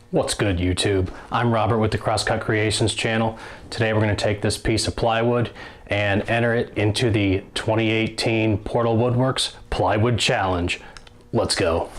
What's good, YouTube? I'm Robert with the Crosscut Creations channel. Today we're going to take this piece of plywood and enter it into the 2018 Portal Woodworks Plywood Challenge. Let's go.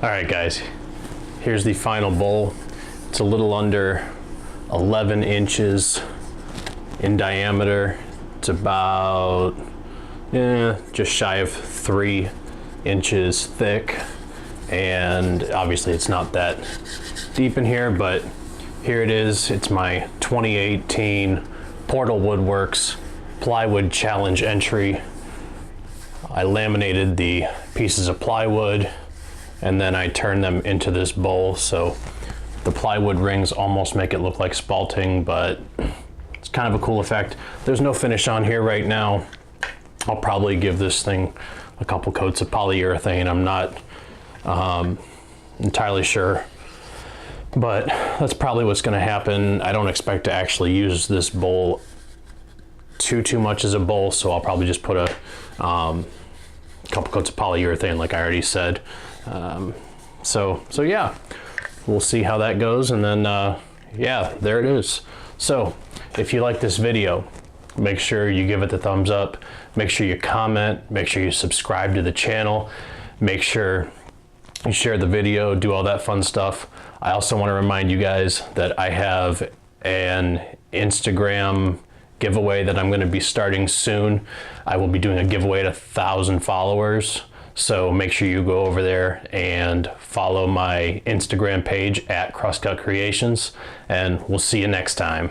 All right, guys, here's the final bowl. It's a little under 11 inches in diameter. It's about just shy of 3 inches thick, and obviously it's not that deep in here, but here it is. It's my 2018 Portal Woodworks Plywood Challenge entry. I laminated the pieces of plywood and then I turned them into this bowl, so the plywood rings almost make it look like spalting, but it's kind of a cool effect. There's no finish on here right now. I'll probably give this thing a couple coats of polyurethane. I'm not entirely sure, but that's probably what's going to happen. I don't expect to actually use this bowl too much as a bowl, so I'll probably just put a couple coats of polyurethane like I already said. So yeah, we'll see how that goes, and then yeah, there it is. So if you like this video, make sure you give it the thumbs up, make sure you comment, make sure you subscribe to the channel, make sure you share the video, do all that fun stuff. I also want to remind you guys that I have an Instagram giveaway that I'm going to be starting soon. I will be doing a giveaway at 1,000 followers. So make sure you go over there and follow my Instagram page at Crosscut Creations, and we'll see you next time.